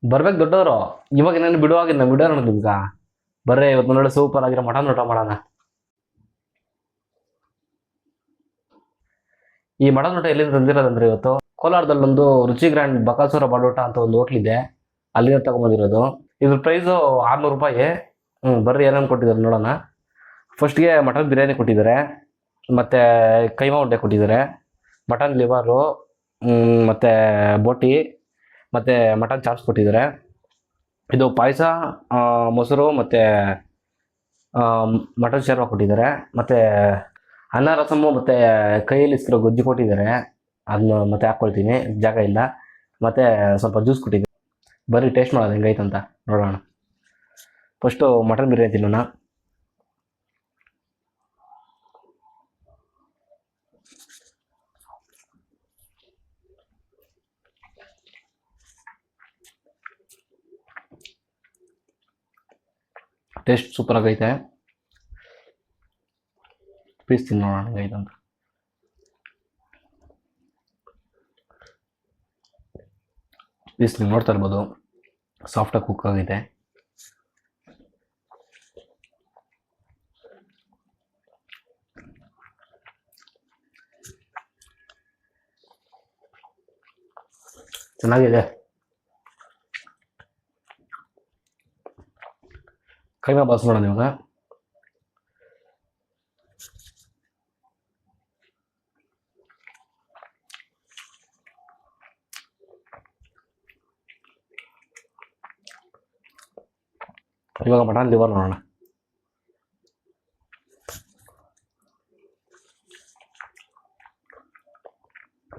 ಬರ್ಬೇಕು ದೊಡ್ಡವರು. ಇವಾಗ ನಾನು ಬಿಡುವಾಗಿಲ್ಲ ಬಿಡೋಣ ನಿಮ್ಗ. ಬರ್ರೆ ಇವತ್ತು ನೋಡಿ ಸೂಪರ್ ಆಗಿರೋ ಮಟನ್ ಊಟ ಮಾಡೋಣ. ಈ ಮಟನ್ ಊಟ ಎಲ್ಲಿಂದ ತಂದಿರೋದಂದ್ರೆ ಇವತ್ತು ಕೋಲಾರದಲ್ಲೊಂದು ರುಚಿ ಗ್ರ್ಯಾಂಡ್ ಬಕಾಸುರ ಬಾಡೂಟ ಅಂತ ಒಂದು ಹೋಟ್ಲ್ ಇದೆ, ಅಲ್ಲಿಂದ ತಗೊಂಬಂದಿರೋದು. ಇದ್ರ ಪ್ರೈಸು 600 ರೂಪಾಯಿ. ಬರ್ರಿ ಏನೇನು ಕೊಟ್ಟಿದ್ದಾರೆ ನೋಡೋಣ. ಫಸ್ಟ್ಗೆ ಮಟನ್ ಬಿರಿಯಾನಿ ಕೊಟ್ಟಿದ್ದಾರೆ, ಮತ್ತು ಕೈಮಾ ಉಂಡೆ ಕೊಟ್ಟಿದ್ದಾರೆ, ಮಟನ್ ಲಿವರು, ಮತ್ತು ಬೋಟಿ, ಮತ್ತು ಮಟನ್ ಚಾಪ್ಸ್ ಕೊಟ್ಟಿದ್ದಾರೆ. ಇದು ಪಾಯಸ, ಮೊಸರು ಮತ್ತು ಮಟನ್ ಶೇರ್ವ ಕೊಟ್ಟಿದ್ದಾರೆ. ಮತ್ತು ಅನ್ನ ರಸಮ್ಮು ಮತ್ತು ಕೈಯಲ್ಲಿ ಇಸ್ಕಿರೋ ಗೊಜ್ಜು ಕೊಟ್ಟಿದ್ದಾರೆ. ಅದನ್ನ ಮತ್ತೆ ಹಾಕ್ಕೊಳ್ತೀನಿ, ಜಾಗ ಇಲ್ಲ. ಮತ್ತು ಸ್ವಲ್ಪ ಜ್ಯೂಸ್ ಕೊಟ್ಟಿದ್ದೀನಿ. ಬರೀ ಟೇಸ್ಟ್ ಮಾಡೋದು ಹೆಂಗೈತಂತ ನೋಡೋಣ. ಫಸ್ಟು ಮಟನ್ ಬಿರಿಯಾನಿ ತಿನ್ನೋಣ. ಟೇಸ್ಟ್ ಸೂಪರ್ ಆಗೈತೆ. ಪೀಸ್ ತಿನ್ನೋಣ ಹೆಂಗೈತಂತ. ಪೀಸ್ ನೀವು ನೋಡ್ತಾ ಇರ್ಬೋದು, ಸಾಫ್ಟಾಗಿ ಕುಕ್ ಆಗಿದೆ. ಚೆನ್ನಾಗಿದೆ. ಕೈಮಾ ಬಾಸ್ ನೋಡೋಣ ಇವಾಗ. ಇವಾಗ ಮಟನ್ ಲಿವರ್ ನೋಡೋಣ.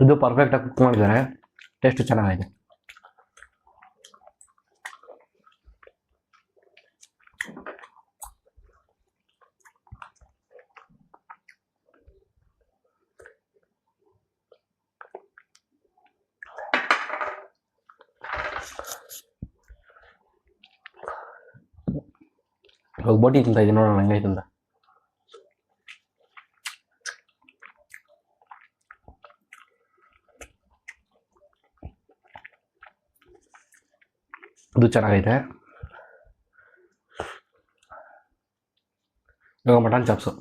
ಇದು ಪರ್ಫೆಕ್ಟಾಗಿ ಕುಕ್ ಮಾಡಿದ್ದಾರೆ, ಟೇಸ್ಟು ಚೆನ್ನಾಗಿದೆ. ಇವಾಗ ಬೋಟಿ ತಿಂತ ಇದ್ದೀನಿ, ನೋಡೋಣ ಹೆಂಗೈತಂತ. ಇದು ಚೆನ್ನಾಗೈತೆ. ಇವಾಗ ಮಟನ್ ಚಾಪ್ಸು.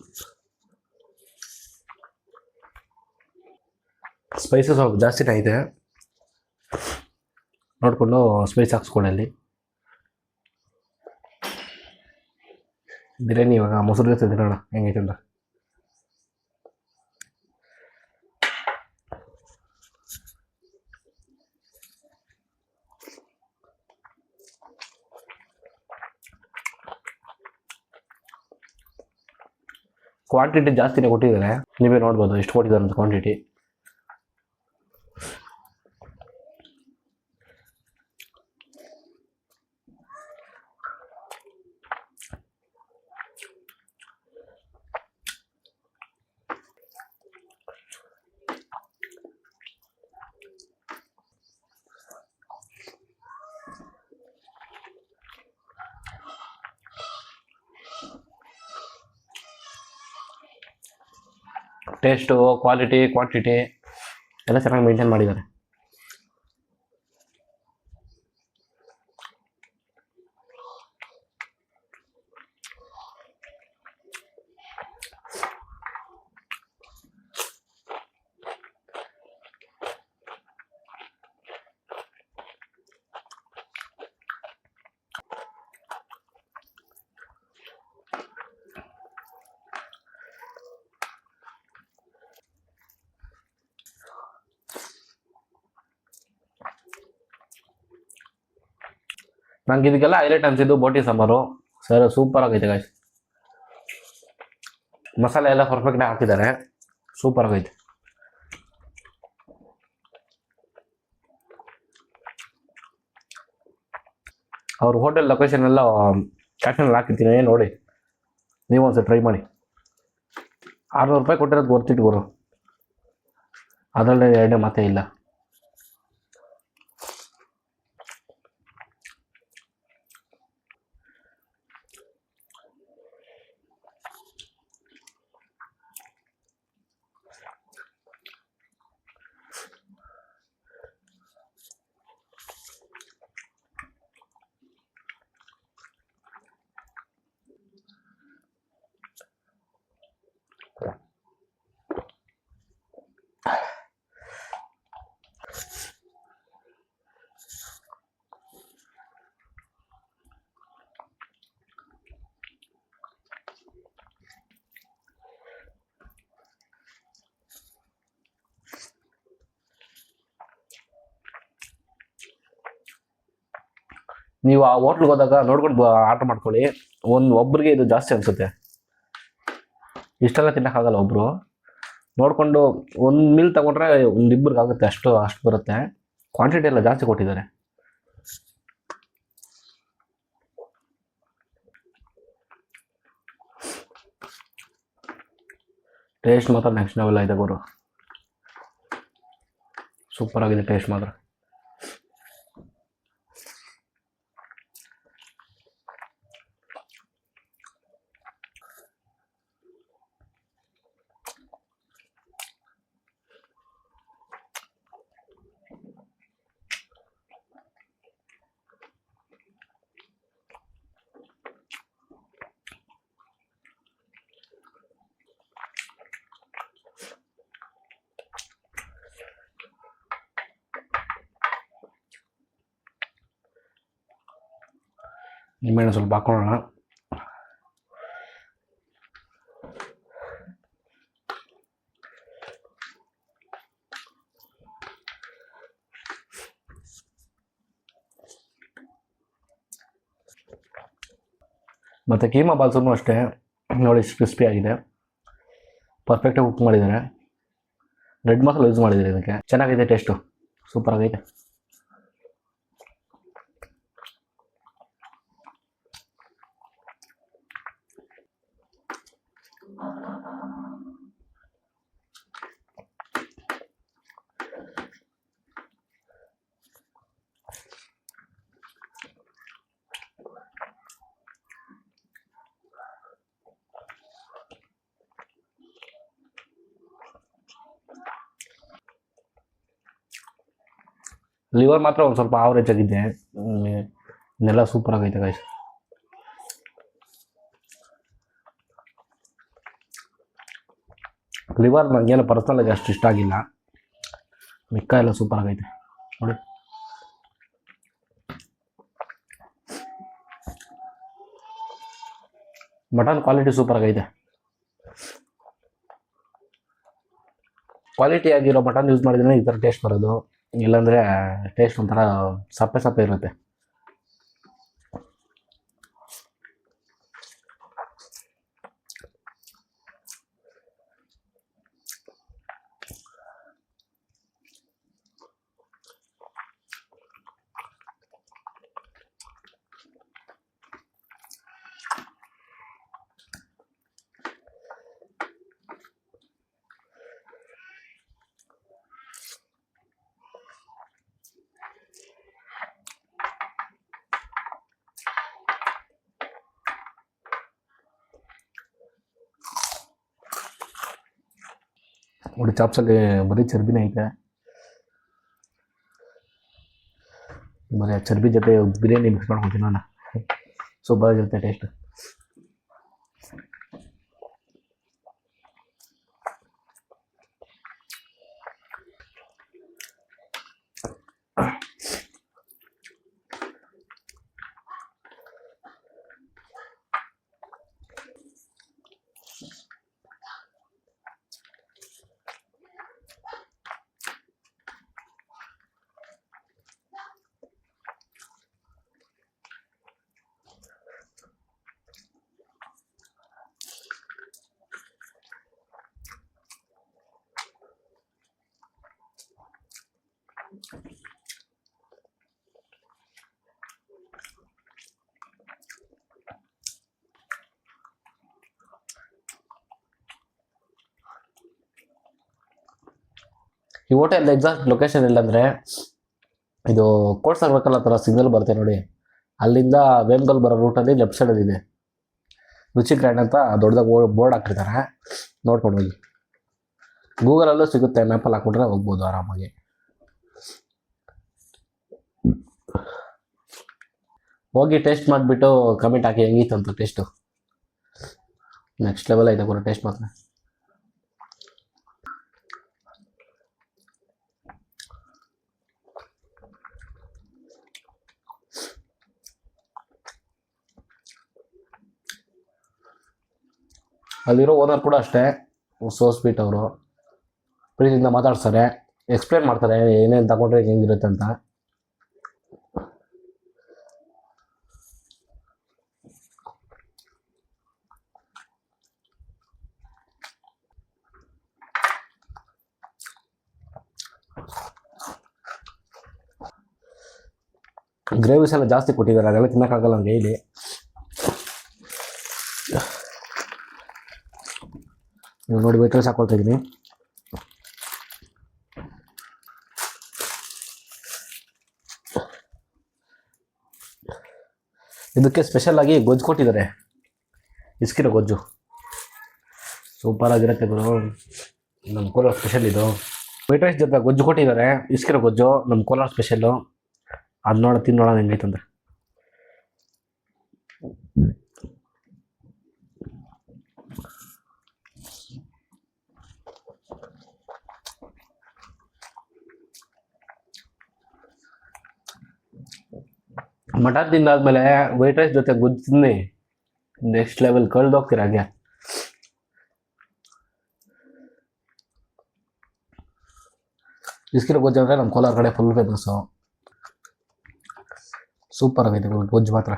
ಸ್ಪೈಸಸ್ ಸ್ವಲ್ಪ ಜಾಸ್ತಿನೇ ಐತೆ, ನೋಡಿಕೊಂಡು ಸ್ಪೈಸ್ ಹಾಕ್ಸ್ಕೊಳ್ಳಿ. ಬಿರಿಯಾನಿ ಇವಾಗ ಮೊಸರು ಜೊತೆ ತಿನ್ನೋಣ ಹೆಂಗೈತೆ ಅಂತ. ಕ್ವಾಂಟಿಟಿ ಜಾಸ್ತಿನೇ ಕೊಟ್ಟಿದ್ದಾರೆ, ನೀವೇ ನೋಡ್ಬೋದು ಎಷ್ಟು ಕೊಟ್ಟಿದ್ದಾರೆ ಅಂತ ಕ್ವಾಂಟಿಟಿ. ಟೇಸ್ಟು, ಕ್ವಾಲಿಟಿ, ಕ್ವಾಂಟಿಟಿ ಎಲ್ಲ ಚೆನ್ನಾಗಿ ಮೇಂಟೈನ್ ಮಾಡಿದ್ದಾರೆ. ನಂಗೆ ಇದಕ್ಕೆಲ್ಲ ಹೈಲೈಟ್ ಅನ್ಸಿದ್ದು ಬೋಟಿ ಸಾಂಬಾರು. ಸರ್ ಸೂಪರ್ ಆಗೈತೆ ಗಾಯ್ಸ್. ಮಸಾಲೆ ಎಲ್ಲ ಪರ್ಫೆಕ್ಟಾಗಿ ಹಾಕಿದ್ದಾರೆ, ಸೂಪರ್ ಆಗೈತೆ. ಅವ್ರ ಹೋಟೆಲ್ ಲೊಕೇಶನ್ ಎಲ್ಲ ಕ್ಯಾಪ್ಷನಲ್ಲಿ ಹಾಕಿರ್ತೀನಿ, ನೋಡಿ ನೀವು ಒಂದ್ಸಲ ಟ್ರೈ ಮಾಡಿ. 600 ರೂಪಾಯಿ ಕೊಟ್ಟಿರೋದು ಗೊತ್ತಿಟ್ಟು ಗುರು, ಅದರಲ್ಲೇ ಎರಡೇ ಮಾತೇ ಇಲ್ಲ. ನೀವು ಆ ಹೋಟ್ಲಿಗೆ ಹೋದಾಗ ನೋಡ್ಕೊಂಡು ಆರ್ಡ್ರ್ ಮಾಡ್ಕೊಳ್ಳಿ. ಒಬ್ರಿಗೆ ಇದು ಜಾಸ್ತಿ ಅನಿಸುತ್ತೆ, ಇಷ್ಟೆಲ್ಲ ತಿನ್ನೋಕ್ಕಾಗಲ್ಲ ಒಬ್ಬರು. ನೋಡಿಕೊಂಡು ಒಂದು ಮೀಲ್ ತೊಗೊಂಡ್ರೆ ಒಂದು ಇಬ್ಬರಿಗೆ ಆಗುತ್ತೆ, ಅಷ್ಟು ಬರುತ್ತೆ. ಕ್ವಾಂಟಿಟಿ ಎಲ್ಲ ಜಾಸ್ತಿ ಕೊಟ್ಟಿದ್ದಾರೆ. ಟೇಸ್ಟ್ ಮಾತ್ರ ನೆಕ್ಸ್ಟ್ ಲೆವೆಲ್ ಆಗಿದೆ ಗುರು, ಸೂಪರ್ ಆಗಿದೆ ಟೇಸ್ಟ್ ಮಾತ್ರ. ನಿಂಬೆಹಣ್ಣು ಸ್ವಲ್ಪ ಹಾಕೊಳ್ಳೋಣ. ಮತ್ತು ಕೀಮಾ ಬಾಲ್ಸೂ ಅಷ್ಟೇ ನೋಡಿ, ಕ್ರಿಸ್ಪಿ ಆಗಿದೆ, ಪರ್ಫೆಕ್ಟಾಗಿ ಕುಕ್ ಮಾಡಿದ್ದಾರೆ. ರೆಡ್ ಮಸಾಲ ಯೂಸ್ ಮಾಡಿದ್ದಾರೆ ಇದಕ್ಕೆ, ಚೆನ್ನಾಗಿದೆ ಟೇಸ್ಟು, ಸೂಪರ್ ಆಗೈತೆ. ಲಿವರ್ ಮಾತ್ರ ಒಂದು ಸ್ವಲ್ಪ ಆವರೇಜ್ ಆಗಿದೆ, ಇನ್ನೆಲ್ಲ ಸೂಪರ್ ಆಗೈತೆ ಗೈಸ್. ಲಿವರ್ ನನಗೇನು ಪರ್ಸ್ನಲಾಗಿ ಅಷ್ಟು ಇಷ್ಟ ಆಗಿಲ್ಲ, ಮಿಕ್ಕ ಎಲ್ಲ ಸೂಪರ್ ಆಗೈತೆ ನೋಡಿ. ಮಟನ್ ಕ್ವಾಲಿಟಿ ಸೂಪರ್ ಆಗೈತೆ. ಕ್ವಾಲಿಟಿ ಆಗಿರೋ ಮಟನ್ ಯೂಸ್ ಮಾಡಿದ್ರೆ ಈ ಥರ ಟೇಸ್ಟ್ ಬರೋದು, ಇಲ್ಲಾಂದರೆ ಟೇಸ್ಟ್ ಒಂಥರ ಸಪ್ಪೆ ಇರುತ್ತೆ. ನೋಡಿ ಚಾಪ್ಸಲ್ಲಿ ಬರೀ ಚರ್ಬಿನೇ ಐತೆ, ಬರೀ ಚರ್ಬಿ ಜೊತೆ ಬಿರಿಯಾನಿ ಮಿಕ್ಸ್ ಮಾಡ್ಕೊತೀನಿ ನಾನು, ಸೂಪರ್ ಆಗಿರುತ್ತೆ ಟೇಸ್ಟ್. ಈ ಹೋಟೆಲ್ ಎಕ್ಸಾಕ್ಟ್ ಲೊಕೇಶನ್ ಇಲ್ಲಂದರೆ ಇದು ಕೋರ್ಟ್ ಸರ್ಕಲ್ ಹತ್ರ ಸಿಗ್ನಲ್ ಬರುತ್ತೆ ನೋಡಿ, ಅಲ್ಲಿಂದ ವೇಮ್ಗಲ್ ಬರೋ ರೂಟಲ್ಲಿ ಲೆಫ್ಟ್ ಸೈಡಲ್ಲಿ ಇದೆ ರುಚಿ ಗ್ರ್ಯಾಂಡ್ ಅಂತ ದೊಡ್ಡದಾಗಿ ಬೋರ್ಡ್ ಹಾಕಿರ್ತಾರೆ, ನೋಡ್ಕೊಂಡು ಹೋಗಿ. ಗೂಗಲಲ್ಲೂ ಸಿಗುತ್ತೆ, ಮ್ಯಾಪಲ್ಲಿ ಹಾಕ್ಬಿಟ್ರೆ ಹೋಗ್ಬೋದು ಆರಾಮಾಗಿ. ಹೋಗಿ ಟೇಸ್ಟ್ ಮಾಡಿಬಿಟ್ಟು ಕಮೆಂಟ್ ಹಾಕಿ ಹೆಂಗಿತ್ತು ಅಂತ ಟೇಸ್ಟು. ನೆಕ್ಸ್ಟ್ ಲೆವೆಲ್ ಐತೆ ಕೂಡ ಟೇಸ್ಟ್ ಮಾತ್ರ. ಅಲ್ಲಿರೋ ಓನರ್ ಕೂಡ ಅಷ್ಟೇ, ಸೋ ಸ್ವೀಟ್ ಅವರು, ಪ್ರೀತಿಯಿಂದ ಮಾತಾಡ್ತಾರೆ, ಎಕ್ಸ್ಪ್ಲೇನ್ ಮಾಡ್ತಾರೆ ಏನೇನು ತಗೊಂಡ್ರೆ ಹೆಂಗಿರುತ್ತೆ ಅಂತ. ಗ್ರೇವಿಸ್ ಎಲ್ಲ ಜಾಸ್ತಿ ಕೊಟ್ಟಿದ್ದಾರೆ, ಅದೆಲ್ಲ ತಿನ್ನೋಕ್ಕಾಗಲ್ಲ ನನಗೆ ಇಲ್ಲಿ. ನೀವು ನೋಡಿ ವೈಟ್ ರೈಸ್ ಹಾಕೊಳ್ತಾ ಇದ್ದೀನಿ. ಇದಕ್ಕೆ ಸ್ಪೆಷಲಾಗಿ ಗೊಜ್ಜು ಕೊಟ್ಟಿದ್ದಾರೆ, ಇಸ್ಕಿರೋ ಗೊಜ್ಜು ಸೂಪರಾಗಿರುತ್ತೆ ಗುರು. ನಮ್ಮ ಕೋಲಾರ ಸ್ಪೆಷಲ್ ಇದು. ವೈಟ್ ರೈಸ್ ಜೊತೆ ಗೊಜ್ಜು ಕೊಟ್ಟಿದ್ದಾರೆ, ಇಸ್ಕಿರೋ ಗೊಜ್ಜು ನಮ್ಮ ಕೋಲಾರ ಸ್ಪೆಷಲ್ಲು. ಅದು ತಿನ್ನೋಣ ಹೆಂಗೈತಂದ್ರೆ. ಮಟನ್ ತಿಂದಾದ್ಮೇಲೆ ವೈಟ್ ರೈಸ್ ಜೊತೆ ಗೊಜ್ಜು ತಿನ್ನಿ, ನೆಕ್ಸ್ಟ್ ಲೆವೆಲ್ ಕಳ್ದೋಗ್ತೀರ ಹಾಗೆ. ಇಸ್ಕಿರೋ ಗೊಜ್ಜು ಅಂದರೆ ನಮ್ಮ ಕೋಲಾರ ಕಡೆ ಫುಲ್ ಫೇಮಸ್ಸು. ಸೂಪರ್ ಆಗೈತೆ ಗೊಜ್ಜು ಮಾತ್ರ.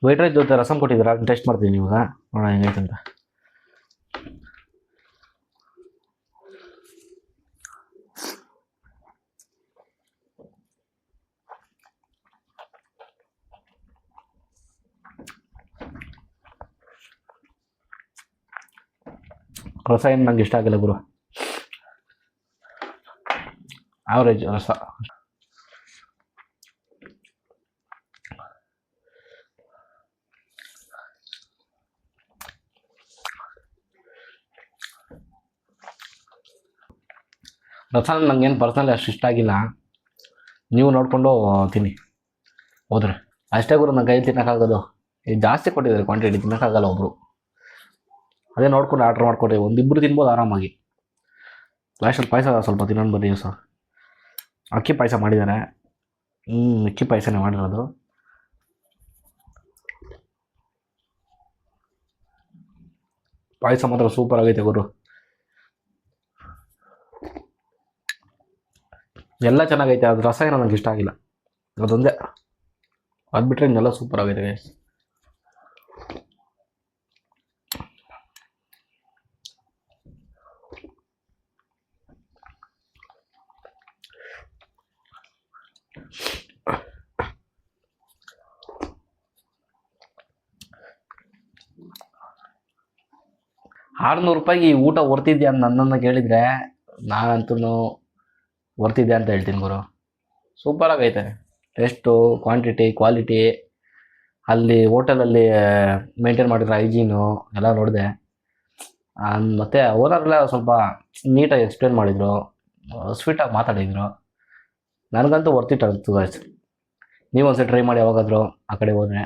ವೈಟ್ ರೈಸ್ ಜೊತೆ ರಸಮ್ ಕೊಟ್ಟಿದ್ದಾರೆ, ಅದನ್ನ ಟೇಸ್ಟ್ ಮಾಡ್ತೀನಿ ಇವಾಗ, ನೋಡೋಣ ಹೆಂಗೈತಂತ. ರಸ ಏನು ನಂಗೆ ಇಷ್ಟ ಆಗಿಲ್ಲ ಗುರು, ಆವ್ರೇಜ್ ರಸ. ರಸ ನಂಗೇನು ಪರ್ಸ್ನಲಿ ಅಷ್ಟು ಇಷ್ಟ ಆಗಿಲ್ಲ, ನೀವು ನೋಡಿಕೊಂಡು ತಿನ್ನಿ ಹೋದ್ರೆ ಅಷ್ಟೇ ಗುರು. ನನ್ನ ಕೈಯಲ್ಲಿ ತಿನ್ನೋಕ್ಕಾಗೋದು, ಇದು ಜಾಸ್ತಿ ಕೊಟ್ಟಿದ್ದಾರೆ ಕ್ವಾಂಟಿಟಿ, ತಿನ್ನೋಕ್ಕಾಗಲ್ಲ ಒಬ್ಬರು. ಅದೇ ನೋಡ್ಕೊಂಡು ಆರ್ಡ್ರ್ ಮಾಡ್ಕೊಡ್ರಿ, ಒಂದಿಬ್ಬರು ತಿನ್ಬೋದು ಆರಾಮಾಗಿ. ಲಾಸ್ಟಲ್ಲಿ ಪಾಯಸ ಸ್ವಲ್ಪ ತಿನ್ನೋಣ ಬನ್ನಿ ಸರ್. ಅಕ್ಕಿ ಪಾಯಸ ಮಾಡಿದ್ದಾರೆ, ಅಕ್ಕಿ ಪಾಯಸನೇ ಮಾಡಿರೋದು. ಪಾಯಸ ಮಾತ್ರ ಸೂಪರ್ ಆಗೈತೆ ಗುರು, ಎಲ್ಲ ಚೆನ್ನಾಗೈತೆ. ಅದು ರಸ ಏನೋ ನನಗೆ ಇಷ್ಟ ಆಗಿಲ್ಲ, ಅದೊಂದೇ. ಅದು ಬಿಟ್ಟರೆ ಇನ್ನೆಲ್ಲ ಸೂಪರ್ ಆಗೈತೆ ಗೈಸ್. ₹600 ಈ ಊಟ ವರ್ತಿದ್ಯಾ ಅಂತ ನನ್ನನ್ನು ಕೇಳಿದರೆ ನಾನಂತೂ ವರ್ತಿದ್ಯಾ ಅಂತ ಹೇಳ್ತೀನಿ ಗುರು. ಸೂಪರಾಗೈತೆ ಟೇಸ್ಟು, ಕ್ವಾಂಟಿಟಿ, ಕ್ವಾಲಿಟಿ. ಅಲ್ಲಿ ಹೋಟೆಲಲ್ಲಿ ಮೇಂಟೈನ್ ಮಾಡಿರೋ ಹೈಜೀನು ಎಲ್ಲ ನೋಡಿದೆ. ಮತ್ತು ಓನರ್ಗೆಲ್ಲ ಸ್ವಲ್ಪ ನೀಟಾಗಿ ಎಕ್ಸ್ಪ್ಲೇನ್ ಮಾಡಿದರು, ಸ್ವೀಟಾಗಿ ಮಾತಾಡಿದರು. ನನಗಂತೂ ವರ್ತಿಟ್ ಆಗ್ತದೆ. ನೀವು ಒಂದ್ಸರಿ ಟ್ರೈ ಮಾಡಿ ಯಾವಾಗಾದರೂ ಆ ಕಡೆ ಹೋದರೆ.